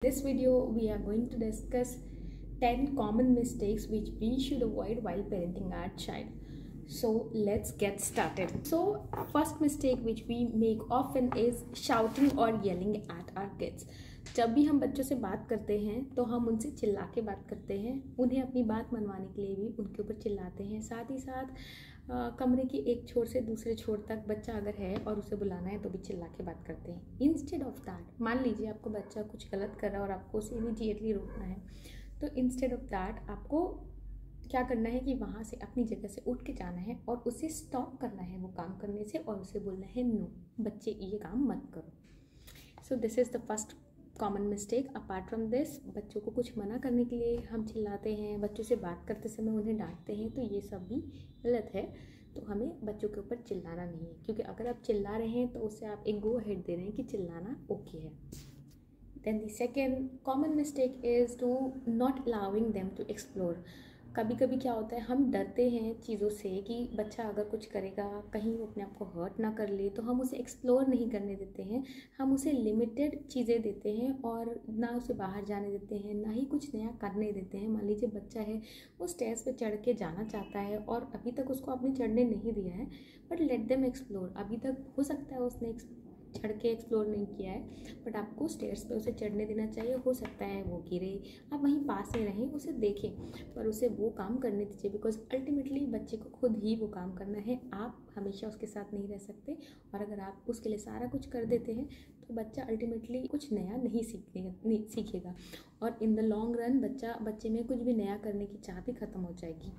This video we are going to discuss 10 common mistakes which we should avoid while parenting our child. So let's get started. So first mistake which we make often is shouting or yelling at our kids. जब भी हम बच्चों से बात करते हैं तो हम उनसे चिल्ला के बात करते हैं, उन्हें अपनी बात मनवाने के लिए भी उनके ऊपर चिल्लाते हैं। साथ ही साथ कमरे की एक छोर से दूसरे छोर तक बच्चा अगर है और उसे बुलाना है तो भी चिल्ला के बात करते हैं। इंस्टेड ऑफ दैट, मान लीजिए आपको बच्चा कुछ गलत कर रहा है और आपको उसे इमीडिएटली रोकना है, तो इंस्टेड ऑफ दैट आपको क्या करना है कि वहाँ से अपनी जगह से उठ के जाना है और उसे स्टॉप करना है वो काम करने से, और उसे बोलना है नो बच्चे ये काम मत करो। So this is the first common mistake. Apart from this, बच्चों को कुछ मना करने के लिए हम चिल्लाते हैं, बच्चों से बात करते समय उन्हें डांटते हैं, तो ये सब भी गलत है। तो हमें बच्चों के ऊपर चिल्लाना नहीं है, क्योंकि अगर आप चिल्ला रहे हैं तो उससे आप एक गो अहेड दे रहे हैं कि चिल्लाना ओके है। Then the second common mistake is to not allowing them to explore. कभी कभी क्या होता है, हम डरते हैं चीज़ों से कि बच्चा अगर कुछ करेगा कहीं वो अपने आप को हर्ट ना कर ले, तो हम उसे एक्सप्लोर नहीं करने देते हैं। हम उसे लिमिटेड चीज़ें देते हैं और ना उसे बाहर जाने देते हैं, ना ही कुछ नया करने देते हैं। मान लीजिए बच्चा है, वो स्टेयर्स पे चढ़ के जाना चाहता है और अभी तक उसको आपने चढ़ने नहीं दिया है, बट लेट देम एक्सप्लोर। अभी तक हो सकता है उसने चढ़ के एक्सप्लोर नहीं किया है, बट आपको स्टेयर्स पे उसे चढ़ने देना चाहिए। हो सकता है वो गिरे, आप वहीं पास में रहें, उसे देखें, पर उसे वो काम करने दीजिए, बिकॉज अल्टीमेटली बच्चे को खुद ही वो काम करना है। आप हमेशा उसके साथ नहीं रह सकते, और अगर आप उसके लिए सारा कुछ कर देते हैं तो बच्चा अल्टीमेटली कुछ नया नहीं सीखेगा, और इन द लॉन्ग रन बच्चे में कुछ भी नया करने की चाह भी ख़त्म हो जाएगी।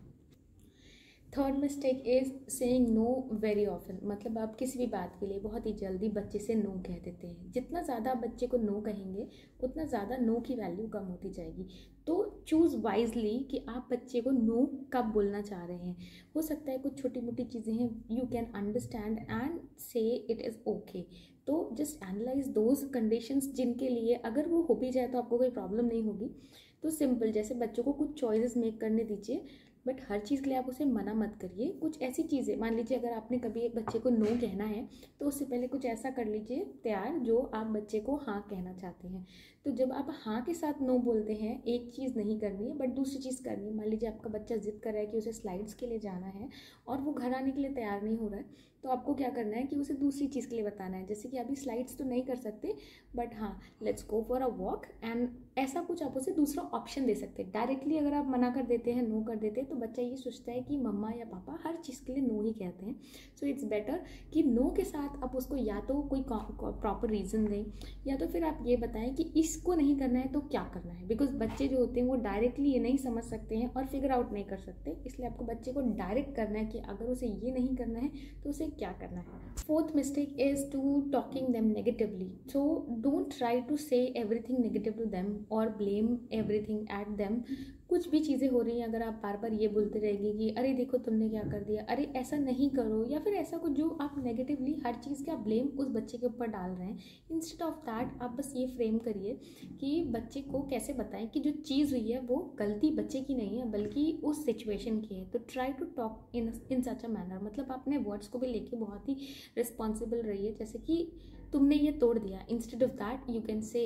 Third mistake is saying know very often. मतलब आप किसी भी बात के लिए बहुत ही जल्दी बच्चे से नो कह देते हैं। जितना ज़्यादा आप बच्चे को नो कहेंगे उतना ज़्यादा नो की वैल्यू कम होती जाएगी। तो चूज़ वाइजली कि आप बच्चे को नो कब बोलना चाह रहे हैं। हो सकता है कुछ छोटी मोटी चीज़ें हैं, यू कैन अंडरस्टैंड एंड से इट इज़ ओके। तो जस्ट एनालाइज दोज कंडीशंस जिनके लिए अगर वो हो भी जाए तो आपको कोई प्रॉब्लम नहीं होगी। तो सिंपल, जैसे बच्चों को कुछ चॉइसेस मेक करने दीजिए, बट हर चीज़ के लिए आप उसे मना मत करिए। कुछ ऐसी चीज़ें, मान लीजिए अगर आपने कभी एक बच्चे को नो कहना है तो उससे पहले कुछ ऐसा कर लीजिए तैयार जो आप बच्चे को हाँ कहना चाहते हैं। तो जब आप हाँ के साथ नो बोलते हैं, एक चीज़ नहीं करनी है बट दूसरी चीज़ करनी है। मान लीजिए आपका बच्चा जिद कर रहा है कि उसे स्लाइड्स के लिए जाना है और वो घर आने के लिए तैयार नहीं हो रहा है, तो आपको क्या करना है कि उसे दूसरी चीज़ के लिए बताना है। जैसे कि अभी स्लाइड्स तो नहीं कर सकते, बट हाँ let's go for a walk, and ऐसा कुछ आप उसे दूसरा ऑप्शन दे सकते हैं। डायरेक्टली अगर आप मना कर देते हैं, नो कर देते हैं, तो बच्चा ये सोचता है कि मम्मा या पापा हर चीज़ के लिए नो ही कहते हैं। सो इट्स बेटर कि नो के साथ आप उसको या तो कोई प्रॉपर रीज़न दें, या तो फिर आप ये बताएं कि इसको नहीं करना है तो क्या करना है। बिकॉज बच्चे जो होते हैं वो डायरेक्टली ये नहीं समझ सकते हैं और फिगर आउट नहीं कर सकते, इसलिए आपको बच्चे को डायरेक्ट करना है कि अगर उसे ये नहीं करना है तो उसे क्या करना है। Fourth mistake is to talking them negatively. So don't try to say everything negative to them और ब्लेम एवरीथिंग एट देम। कुछ भी चीज़ें हो रही हैं, अगर आप बार बार ये बोलते रहेंगे कि अरे देखो तुमने क्या कर दिया, अरे ऐसा नहीं करो, या फिर ऐसा कुछ जो आप नेगेटिवली हर चीज़ का ब्लेम उस बच्चे के ऊपर डाल रहे हैं, इंस्टेड ऑफ दैट आप बस ये फ्रेम करिए कि बच्चे को कैसे बताएं कि जो चीज़ हुई है वो गलती बच्चे की नहीं है बल्कि उस सिचुएशन की है। तो try to talk in such a manner, मतलब अपने वर्ड्स को भी लेके बहुत ही रिस्पॉन्सिबल रहिए। जैसे कि तुमने ये तोड़ दिया, instead of that you can say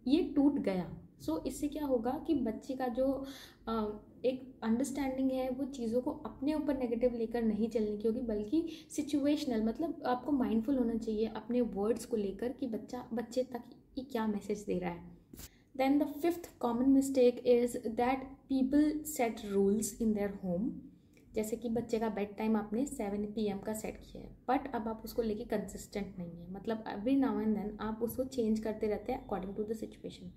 ये टूट गया। सो इससे क्या होगा कि बच्चे का जो एक अंडरस्टैंडिंग है वो चीज़ों को अपने ऊपर नेगेटिव लेकर नहीं चलने की होगी, बल्कि सिचुएशनल, मतलब आपको माइंडफुल होना चाहिए अपने वर्ड्स को लेकर कि बच्चे तक ये क्या मैसेज दे रहा है। Then the fifth common mistake is that people set rules in their home. जैसे कि बच्चे का बेड टाइम आपने 7 PM का सेट किया है, बट अब आप उसको लेके कंसिस्टेंट नहीं है, मतलब एवरी नाउ एंड देन आप उसको चेंज करते रहते हैं अकॉर्डिंग टू द सिचुएशन।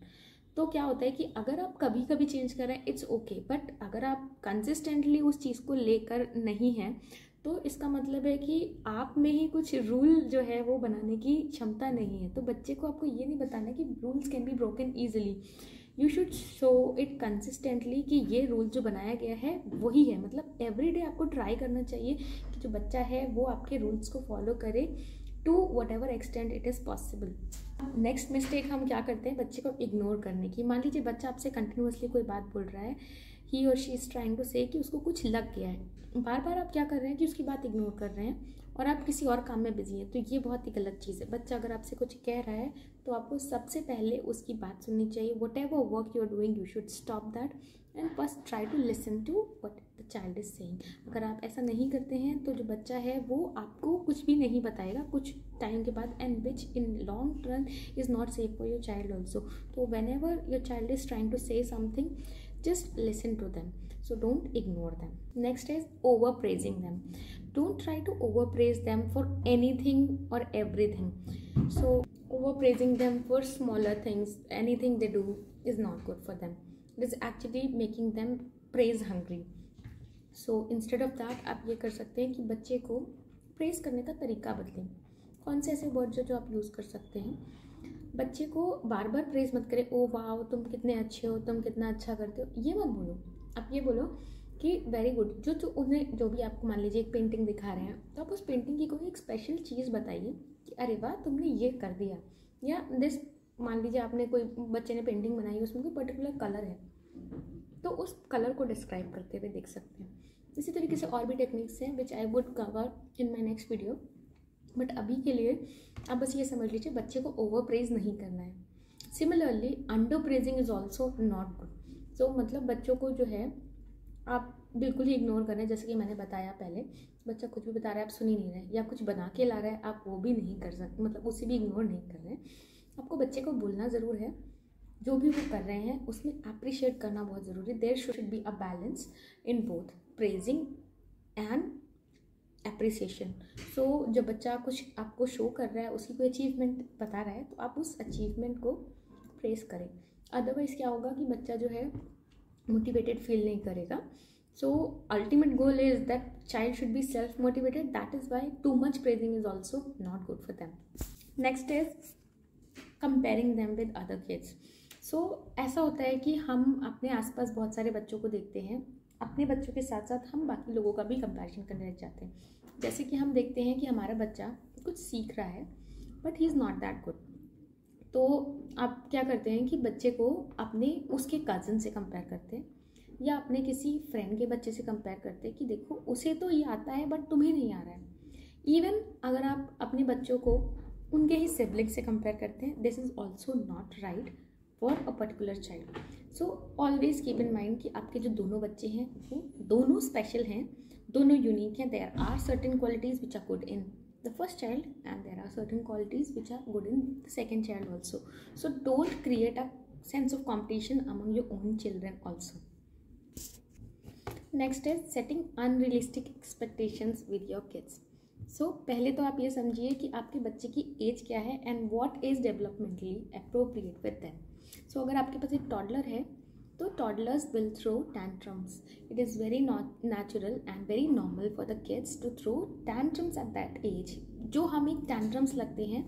तो क्या होता है कि अगर आप कभी कभी चेंज कर रहे हैं इट्स ओके, बट अगर आप कंसिस्टेंटली उस चीज़ को लेकर नहीं हैं तो इसका मतलब है कि आप में ही कुछ रूल जो है वो बनाने की क्षमता नहीं है। तो बच्चे को आपको ये नहीं बताना कि rules can be broken easily, you should show it consistently कि ये रूल जो बनाया गया है वही है। मतलब एवरी डे आपको ट्राई करना चाहिए कि जो बच्चा है वो आपके रूल्स को फॉलो करे to whatever extent it is possible. Next mistake हम क्या करते हैं, बच्चे को इग्नोर करने की। मान लीजिए बच्चा आपसे कंटिन्यूसली कोई बात बोल रहा है, ही और शी इज़ ट्राइंग टू से कि उसको कुछ लग गया है, बार बार आप क्या कर रहे हैं कि उसकी बात इग्नोर कर रहे हैं और आप किसी और काम में बिजी हैं, तो ये बहुत ही गलत चीज़ है। बच्चा अगर आपसे कुछ कह रहा है तो आपको सबसे पहले उसकी बात सुननी चाहिए। Whatever work you are doing, you should stop that and first try to listen to what the child is saying. अगर आप ऐसा नहीं करते हैं तो जो बच्चा है वो आपको कुछ भी नहीं बताएगा कुछ टाइम के बाद, and which in long run is not safe for your child also. तो whenever your child is trying to say something, just listen to them, so don't ignore them. Next is overpraising them. Don't try to overpraise them for anything or everything. So overpraising them for smaller things, anything they do is not good for them. It is actually making them praise hungry. So instead of that आप ये कर सकते हैं कि बच्चे को praise करने का तरीका बदलें। कौन से ऐसे वर्ड जो आप यूज़ कर सकते हैं, बच्चे को बार बार प्रेज मत करें, ओ वाह तुम कितने अच्छे हो, तुम कितना अच्छा करते हो, ये मत बोलो। आप ये बोलो कि वेरी गुड। जो उन्हें जो भी आपको मान लीजिए एक पेंटिंग दिखा रहे हैं तो आप उस पेंटिंग की कोई एक स्पेशल चीज़ बताइए कि अरे वाह तुमने ये कर दिया। या दिस मान लीजिए आपने कोई बच्चे ने पेंटिंग बनाई, उसमें कोई पर्टिकुलर कलर है तो उस कलर को डिस्क्राइब करते हुए देख सकते हैं। इसी तरीके से और भी टेक्निक्स हैं which I would cover in my next video, but अभी के लिए आप बस ये समझ लीजिए बच्चे को ओवर प्रेज नहीं करना है। Similarly under praising is also not good. So मतलब बच्चों को जो है आप बिल्कुल ही इग्नोर कर रहे हैं। जैसे कि मैंने बताया पहले, बच्चा कुछ भी बता रहा है आप सुन ही नहीं रहे, या कुछ बना के ला रहा है आप वो भी नहीं कर सकते, मतलब उसे भी इग्नोर नहीं कर रहे हैं। आपको बच्चे को बोलना ज़रूर है, जो भी वो कर रहे हैं उसमें अप्रिशिएट करना बहुत ज़रूरी है। There should be a balance in both praising and appreciation. So जब बच्चा कुछ आपको शो कर रहा है, उसकी कोई अचीवमेंट बता रहा है, तो आप उस अचीवमेंट को प्रेस करें। अदरवाइज़ क्या होगा कि बच्चा जो है मोटिवेटेड फील नहीं करेगा। So ultimate goal is that child should be self motivated, that is why too much praising is also not good for them. Next is comparing them with other kids. So ऐसा होता है कि हम अपने आसपास बहुत सारे बच्चों को देखते हैं, अपने बच्चों के साथ साथ हम बाकी लोगों का भी कंपैरिजन करने लग जाते हैं। जैसे कि हम देखते हैं कि हमारा बच्चा कुछ सीख रहा है but he is not that good, तो आप क्या करते हैं कि बच्चे को अपने उसके कज़न से कंपेयर करते हैं या अपने किसी फ्रेंड के बच्चे से कंपेयर करते हैं कि देखो उसे तो ये आता है बट तुम्हें नहीं आ रहा है। इवन अगर आप अपने बच्चों को उनके ही सिबलिंग से कंपेयर करते हैं, this is also not right for a particular child. So always keep in mind कि आपके जो दोनों बच्चे हैं वो दोनों स्पेशल हैं, दोनों यूनिक हैं। There are certain qualities which are good in the first child and there are certain qualities which are good in the second child also. So don't create a sense of competition among your own children also. Next is setting unrealistic expectations with your kids. So पहले तो आप ये समझिए कि आपके बच्चे की age क्या है and what is developmentally appropriate with them. So अगर आपके पास एक टॉडलर है तो toddlers will throw tantrums. It is very natural and very normal for the kids to throw tantrums at that age. जो हम एक टैंट्रम्स लगते हैं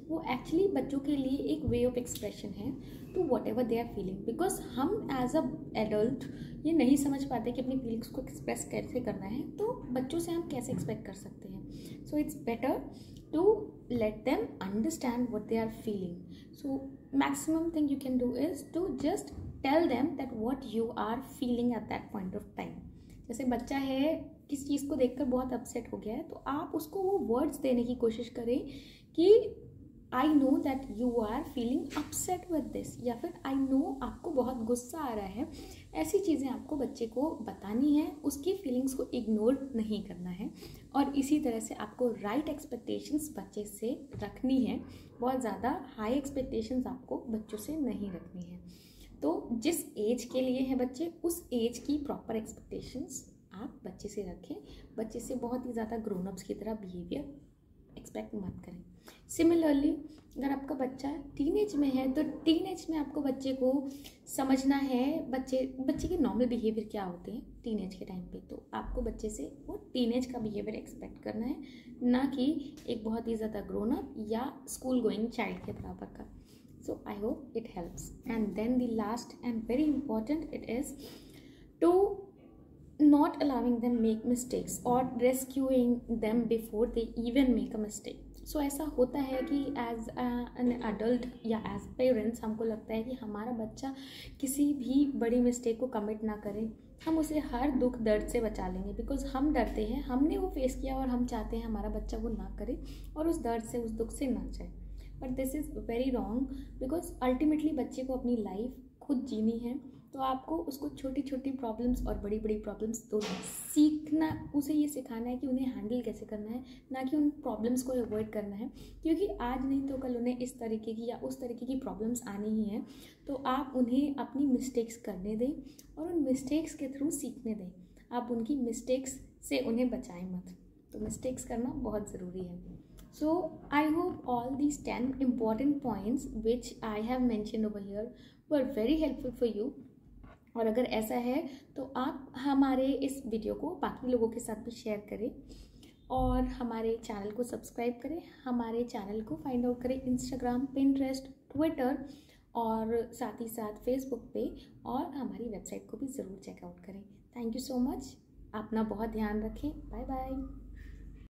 वो एक्चुअली बच्चों के लिए एक वे ऑफ एक्सप्रेशन है to whatever they are feeling, because हम एज अ एडल्ट ये नहीं समझ पाते कि अपनी फीलिंग्स को एक्सप्रेस कैसे करना है, तो बच्चों से हम कैसे एक्सपेक्ट कर सकते हैं। So it's better to let them understand what they are feeling. So maximum thing you can do is to just tell them that what you are feeling at that point of time. जैसे बच्चा है किस चीज़ को देखकर बहुत upset हो गया है, तो आप उसको वो वर्ड्स देने की कोशिश करें कि I know that you are feeling upset with this, या फिर आई नो आपको बहुत गुस्सा आ रहा है। ऐसी चीज़ें आपको बच्चे को बतानी है, उसकी फीलिंग्स को इग्नोर नहीं करना है। और इसी तरह से आपको राइट एक्सपेक्टेशंस बच्चे से रखनी है, बहुत ज़्यादा हाई एक्सपेक्टेशंस आपको बच्चों से नहीं रखनी है। तो जिस एज के लिए है बच्चे, उस एज की प्रॉपर एक्सपेक्टेशंस आप बच्चे से रखें। बच्चे से बहुत ही ज़्यादा ग्रोन अप्स की तरह बिहेवियर एक्सपेक्ट मत करें। सिमिलरली अगर आपका बच्चा टीनेज में है तो टीनेज में आपको बच्चे को समझना है बच्चे के नॉर्मल बिहेवियर क्या होते हैं टीनेज के टाइम पे। तो आपको बच्चे से वो टीनेज का बिहेवियर एक्सपेक्ट करना है, ना कि एक बहुत ही ज़्यादा ग्रोन अप या स्कूल गोइंग चाइल्ड के बराबर का। So I hope it helps. And then the last and very important it is to not allowing them make mistakes or rescuing them before they even make a mistake. सो ऐसा होता है कि as an adult या as parents हमको लगता है कि हमारा बच्चा किसी भी बड़ी मिस्टेक को कमिट ना करे, हम उसे हर दुख दर्द से बचा लेंगे, बिकॉज हम डरते हैं, हमने वो फेस किया और हम चाहते हैं हमारा बच्चा वो ना करे और उस दर्द से, उस दुख से ना जाए। But this is very wrong, because ultimately बच्चे को अपनी लाइफ खुद जीनी है। तो आपको उसको छोटी छोटी प्रॉब्लम्स और बड़ी बड़ी प्रॉब्लम्स दोनों सीखना, उसे ये सिखाना है कि उन्हें हैंडल कैसे करना है, ना कि उन प्रॉब्लम्स को अवॉइड करना है, क्योंकि आज नहीं तो कल उन्हें इस तरीके की या उस तरीके की प्रॉब्लम्स आनी ही हैं। तो आप उन्हें अपनी मिस्टेक्स करने दें और उन मिस्टेक्स के थ्रू सीखने दें। आप उनकी मिस्टेक्स से उन्हें बचाएं मत। तो मिस्टेक्स करना बहुत ज़रूरी है। So I hope all these 10 important points which I have mentioned over here were very helpful for you. और अगर ऐसा है तो आप हमारे इस वीडियो को बाकी लोगों के साथ भी शेयर करें और हमारे चैनल को सब्सक्राइब करें। हमारे चैनल को फाइंड आउट करें इंस्टाग्राम, पिंटरेस्ट, ट्विटर और साथ ही साथ फेसबुक पे, और हमारी वेबसाइट को भी ज़रूर चेकआउट करें। Thank you so much. अपना बहुत ध्यान रखें। Bye bye.